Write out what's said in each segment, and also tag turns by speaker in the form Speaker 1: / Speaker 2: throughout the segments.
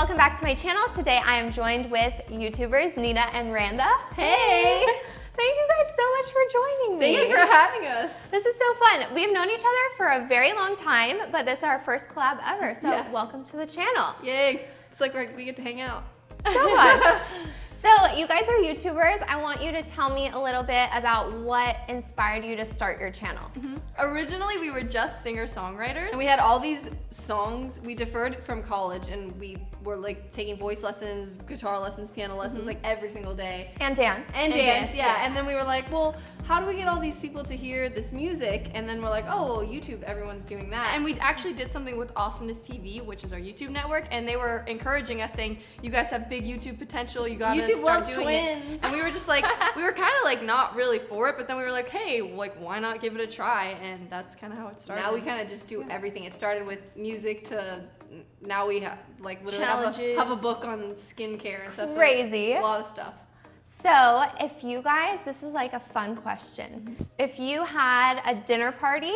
Speaker 1: welcome back to my channel. Today I am joined with YouTubers Nina and Randa.
Speaker 2: Hey!
Speaker 1: Thank you guys so much for joining me.
Speaker 2: Thank you for having us.
Speaker 1: This is so fun. We've known each other for a very long time, but this is our first collab ever, so welcome to the channel.
Speaker 2: Yay! It's like we get to hang out.
Speaker 1: So fun. So you guys are YouTubers. I want you to tell me a little bit about what inspired you to start your channel.
Speaker 2: Originally, we were just singer-songwriters. And we had all these songs. We deferred from college and we were like taking voice lessons, guitar lessons, piano lessons, like every single day.
Speaker 1: And dance.
Speaker 2: And dance, yeah. Yes. And then we were like, well, how do we get all these people to hear this music? And then we're like, oh, well, YouTube, everyone's doing that. And we actually did something with Awesomeness TV, which is our YouTube network, and they were encouraging us, saying, you guys have big YouTube potential, you gotta start doing
Speaker 1: twins.
Speaker 2: it. And we were just like, we were kind of like not really for it, but then we were like, hey, like why not give it a try? And that's kind of how it started. Now we kind of just do everything. It started with music to now we have like literally have a book on skincare and stuff.
Speaker 1: Crazy.
Speaker 2: So a lot of stuff.
Speaker 1: So if you guys, this is like a fun question. If you had a dinner party,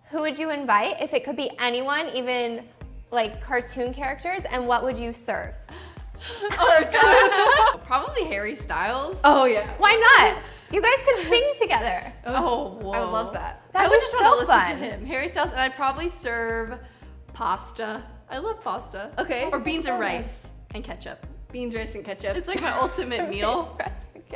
Speaker 1: who would you invite? If it could be anyone, even like cartoon characters, and what would you serve?
Speaker 2: Oh gosh. Probably Harry Styles.
Speaker 1: Oh yeah. Why not? You guys could sing together.
Speaker 2: Oh, whoa.
Speaker 1: I would love that.
Speaker 2: I would just want to listen to him. Harry Styles, and I'd probably serve pasta. I love pasta. Okay. Or beans and rice and ketchup. Beans, rice, and ketchup. It's like my ultimate meal.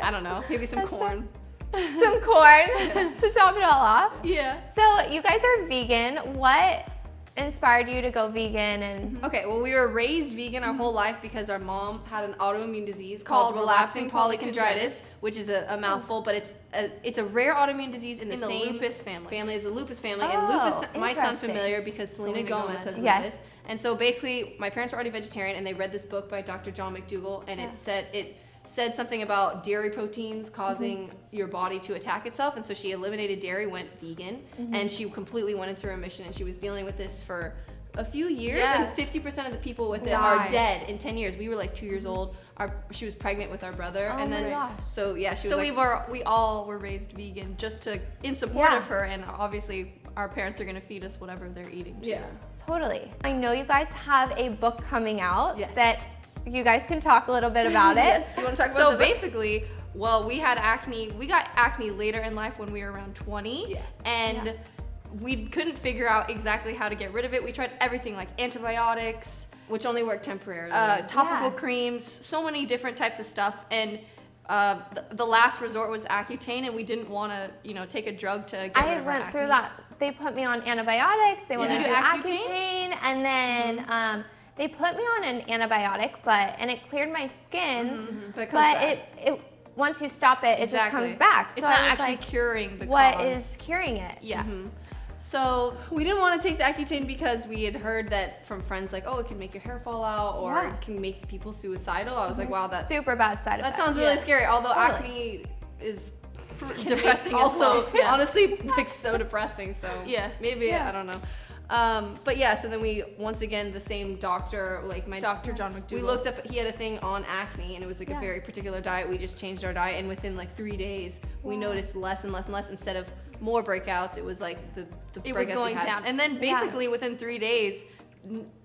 Speaker 2: I don't know. Maybe some corn.
Speaker 1: Some corn to top it all off.
Speaker 2: Yeah.
Speaker 1: So you guys are vegan. What inspired you to go vegan? And
Speaker 2: okay, well, we were raised vegan our whole life because our mom had an autoimmune disease called relapsing polychondritis, which is a mouthful, but it's a rare autoimmune disease in the same
Speaker 3: lupus family.
Speaker 2: As the lupus family, and lupus might sound familiar because Selena Gomez has lupus. And so basically, my parents were already vegetarian, and they read this book by Dr. John McDougall, and it said something about dairy proteins causing your body to attack itself, and so she eliminated dairy, went vegan, and she completely went into remission, and she was dealing with this for a few years, and 50% of the people with it are dead in 10 years. We were like 2 years old. She was pregnant with our brother, and then so yeah, she was. So we all were raised vegan just in support of her, and obviously our parents are gonna feed us whatever they're eating too. Yeah,
Speaker 1: totally. I know you guys have a book coming out that you guys can talk a little bit about it.
Speaker 2: You want to talk about basically, well, we had acne. We got acne later in life when we were around 20, and we couldn't figure out exactly how to get rid of it. We tried everything, like antibiotics, which only work temporarily, topical creams, so many different types of stuff, and the last resort was Accutane, and we didn't want to, take a drug to get rid of our acne.
Speaker 1: I went through that. They put me on antibiotics. They wanted to do Accutane, and then they put me on an antibiotic, and it cleared my skin, but it once you stop it, it just comes back. So
Speaker 2: it's not actually curing the cause.
Speaker 1: What is curing it?
Speaker 2: Yeah. So we didn't want to take the Accutane because we had heard that from friends, like, oh, it can make your hair fall out, or it can make people suicidal. I was like, wow, that's
Speaker 1: super bad side effect.
Speaker 2: That sounds really scary. Although acne is depressing also. Honestly, like so depressing. So maybe I don't know. But yeah, so then we, once again, the same doctor, like my Dr. John McDougall. We looked up, he had a thing on acne, and it was like a very particular diet. We just changed our diet, and within like 3 days, we noticed less and less and less. Instead of more breakouts, it was like the breakouts was going down. And then basically within 3 days,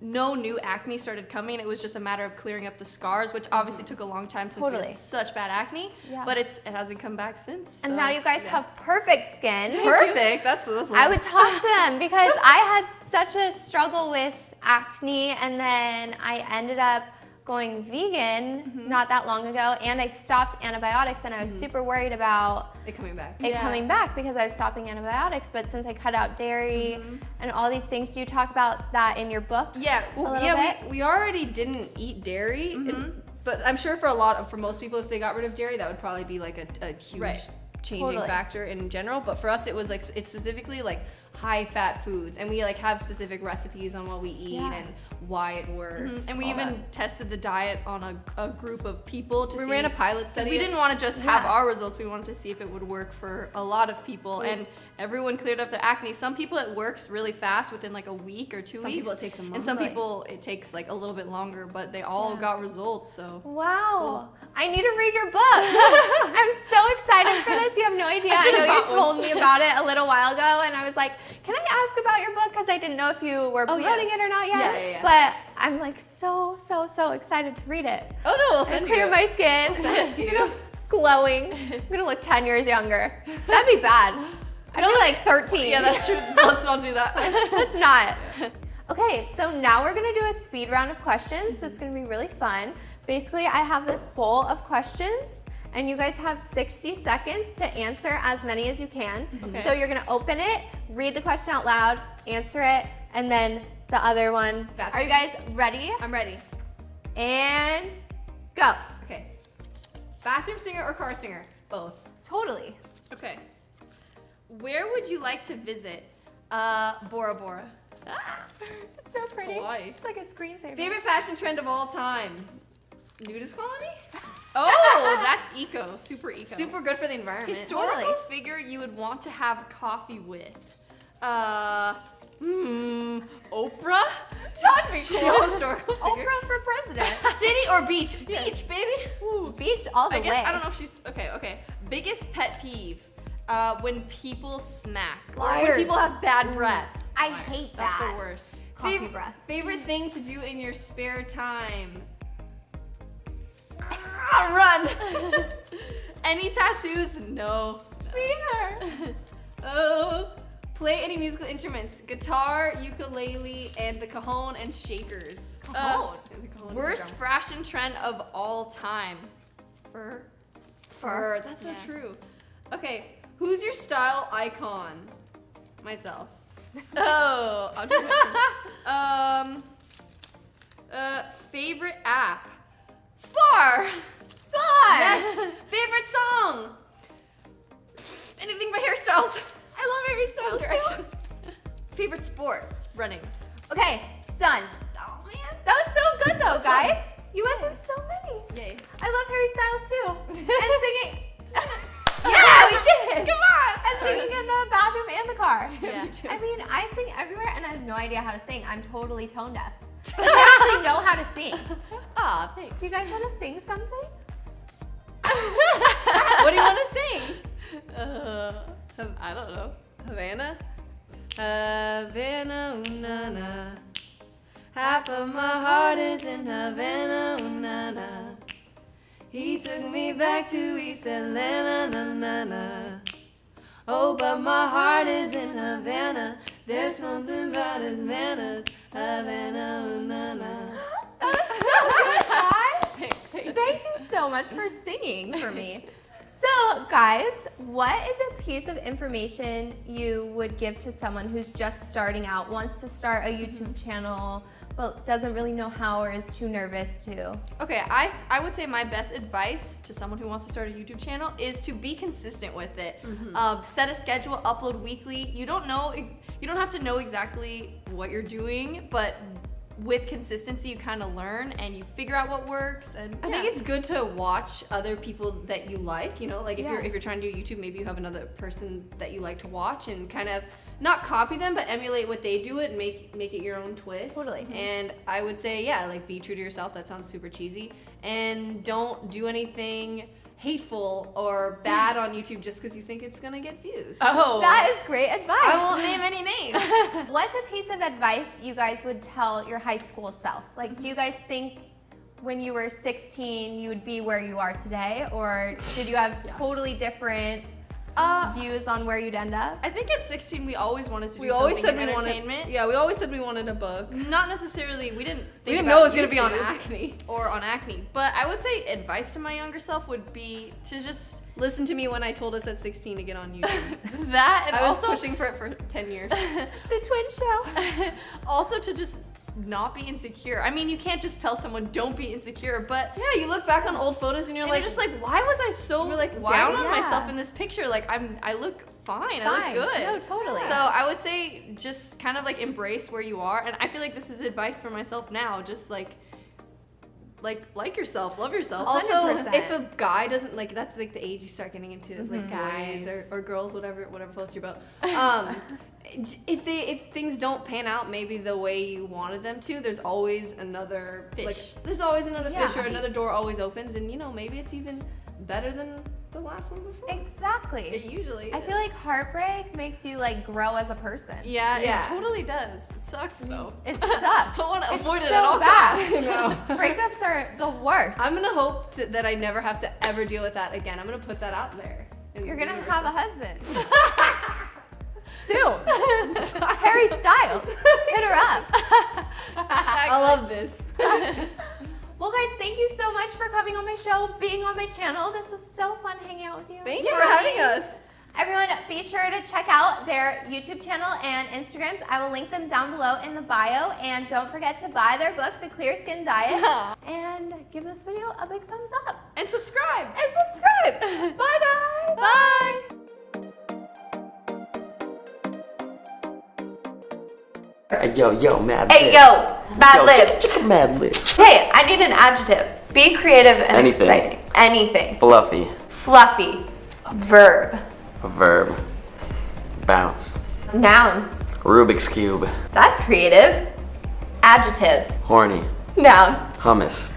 Speaker 2: no new acne started coming. It was just a matter of clearing up the scars, which obviously took a long time since we had such bad acne, but it hasn't come back since.
Speaker 1: And now you guys have perfect skin.
Speaker 2: Perfect. That's
Speaker 1: I would talk to them because I had such a struggle with acne, and then I ended up going vegan not that long ago, and I stopped antibiotics, and I was super worried about
Speaker 2: it coming back.
Speaker 1: Coming back because I was stopping antibiotics, but since I cut out dairy and all these things, do you talk about that in your book?
Speaker 2: Yeah, we already didn't eat dairy, but I'm sure for most people, if they got rid of dairy, that would probably be like a huge changing factor in general. But for us, it was like it's specifically like high fat foods, and we like have specific recipes on what we eat and why it works.
Speaker 3: And we even tested the diet on a group of people to see.
Speaker 2: We ran a pilot study.
Speaker 3: We didn't want to just have our results. We wanted to see if it would work for a lot of people, and everyone cleared up their acne. Some people it works really fast within like a week or 2 weeks.
Speaker 2: Some people it takes a month.
Speaker 3: And some people it takes like a little bit longer, but they all got results. So
Speaker 1: wow. I need to read your book. I'm so excited for this. You have no idea. I know you told me about it a little while ago, and I was like, can I ask about your book? Because I didn't know if you were promoting it or not yet.
Speaker 2: Yeah.
Speaker 1: But I'm like so excited to read it.
Speaker 2: Oh no, we'll send
Speaker 1: clear
Speaker 2: you.
Speaker 1: my skin.
Speaker 2: We'll send it to you.
Speaker 1: Glowing. I'm gonna look 10 years younger. That'd be bad. I'd be like 13.
Speaker 2: Yeah, that's true. Let's not do that.
Speaker 1: That's not. Okay, so now we're gonna do a speed round of questions. That's gonna be really fun. Basically, I have this bowl of questions, and you guys have 60 seconds to answer as many as you can. Okay. So you're gonna open it, read the question out loud, answer it, and then the other one. Are you guys ready?
Speaker 2: I'm ready.
Speaker 1: And go.
Speaker 2: Okay. Bathroom singer or car singer? Both.
Speaker 1: Totally.
Speaker 2: Okay. Where would you like to visit? Bora Bora.
Speaker 1: It's so pretty.
Speaker 2: Why?
Speaker 1: It's like a screensaver.
Speaker 2: Favorite fashion trend of all time? Nudist colony? Oh, that's eco. Super eco. Super good for the environment. Historical figure you would want to have coffee with? Oprah?
Speaker 1: That'd be cool.
Speaker 2: Historical figure.
Speaker 1: Oprah for president.
Speaker 2: City or beach? Beach, baby.
Speaker 1: Ooh, beach all the way.
Speaker 2: I don't know if she's, okay. Biggest pet peeve? When people smack.
Speaker 1: Liars.
Speaker 2: When people have bad breath.
Speaker 1: I hate that.
Speaker 2: That's the worst.
Speaker 1: Coffee breath.
Speaker 2: Favorite thing to do in your spare time? Run. Any tattoos? No.
Speaker 1: Fear.
Speaker 2: Oh. Play any musical instruments? Guitar, ukulele, and the cajon and shakers. Worst fashion trend of all time? Fur. That's so true. Okay. Who's your style icon? Myself. Oh. I'll do that. Favorite app? Spar. Yes. Favorite song? Anything by Hairstyles.
Speaker 1: I love Harry Styles
Speaker 2: Direction. Favorite sport? Running.
Speaker 1: Okay, done. Oh man, that was so good though, guys. You went through so many.
Speaker 2: Yay.
Speaker 1: I love Harry Styles too. And singing.
Speaker 2: Yeah, we did.
Speaker 1: Come on. And singing in the bathroom and the car.
Speaker 2: Yeah.
Speaker 1: I mean, I sing everywhere and I have no idea how to sing. I'm totally tone deaf. I actually know how to sing.
Speaker 2: Ah, thanks.
Speaker 1: Do you guys want to sing something?
Speaker 2: What do you want to sing? I don't know. Havana? Havana, ooh, na, na. Half of my heart is in Havana, ooh, na, na. He took me back to East Atlanta, na, na, na. Oh, but my heart is in Havana. There's something about his manners. Havana, ooh, na, na.
Speaker 1: Thanks. Thank you so much for singing for me. So, guys, what is a piece of information you would give to someone who's just starting out, wants to start a YouTube channel, but doesn't really know how or is too nervous to? Okay, I would say my best advice to someone who wants to start a YouTube channel is to be consistent with it. Set a schedule, upload weekly. You don't have to know exactly what you're doing, but with consistency, you kind of learn and you figure out what works. And I think it's good to watch other people that you like. You know, like if you're trying to do YouTube, maybe you have another person that you like to watch and kind of not copy them, but emulate what they do it and make it your own twist. Totally. And I would say, like be true to yourself. That sounds super cheesy. And don't do anything hateful or bad on YouTube just because you think it's gonna get views. Oh, that is great advice. I won't name any names. What's a piece of advice you guys would tell your high school self? Like, do you guys think when you were 16 you would be where you are today, or did you have totally different views on where you'd end up? I think at 16 we always wanted to do something in entertainment. We always said we wanted a book. Not necessarily, we didn't know it was going to be on acne. Or on acne. But I would say advice to my younger self would be to just listen to me when I told us at 16 to get on YouTube. That, and I was also pushing for it for 10 years. The twin show. Also to just not be insecure. I mean, you can't just tell someone don't be insecure, but yeah, you look back on old photos and you're just like, why was I so down on myself in this picture? Like I look fine. I look good. No, totally. So I would say just kind of like embrace where you are, and I feel like this is advice for myself now. Just like yourself, love yourself. Also, 100%. If a guy doesn't that's like the age you start getting into like guys or girls, whatever floats your boat. If things don't pan out maybe the way you wanted them to, there's always another fish. There's always another fish, or another door always opens, and maybe it's even better than
Speaker 2: the last one before.
Speaker 1: Exactly.
Speaker 2: It usually
Speaker 1: I feel like heartbreak makes you like grow as a person.
Speaker 3: Yeah,
Speaker 2: Yeah.
Speaker 3: it totally does. It sucks though.
Speaker 1: It sucks.
Speaker 3: I want to
Speaker 1: It's
Speaker 3: avoid it
Speaker 1: so
Speaker 3: at all
Speaker 1: bad.
Speaker 3: costs.
Speaker 1: Breakups are the worst.
Speaker 2: I'm gonna hope that I never have to ever deal with that again. I'm gonna put that out there.
Speaker 1: You're gonna have a husband. Soon. Harry Styles. Hit her up.
Speaker 2: I love this.
Speaker 1: Well, guys, thank you so much for coming on my show, being on my channel. This was so fun hanging out with you.
Speaker 2: Thanks for having us.
Speaker 1: Everyone, be sure to check out their YouTube channel and Instagrams. I will link them down below in the bio. And don't forget to buy their book, The Clear Skin Diet. And give this video a big thumbs up.
Speaker 3: And subscribe.
Speaker 1: And subscribe. Bye, guys.
Speaker 3: Bye.
Speaker 4: Yo, mad
Speaker 1: Hey,
Speaker 4: lips.
Speaker 1: yo, Mad Lips.
Speaker 4: Get some mad lips.
Speaker 1: Hey, I need an adjective. Be creative and
Speaker 4: Anything.
Speaker 1: exciting. Anything.
Speaker 4: Fluffy.
Speaker 1: Fluffy. Verb.
Speaker 4: A verb. Bounce.
Speaker 1: Noun.
Speaker 4: Rubik's Cube.
Speaker 1: That's creative. Adjective.
Speaker 4: Horny.
Speaker 1: Noun.
Speaker 4: Hummus.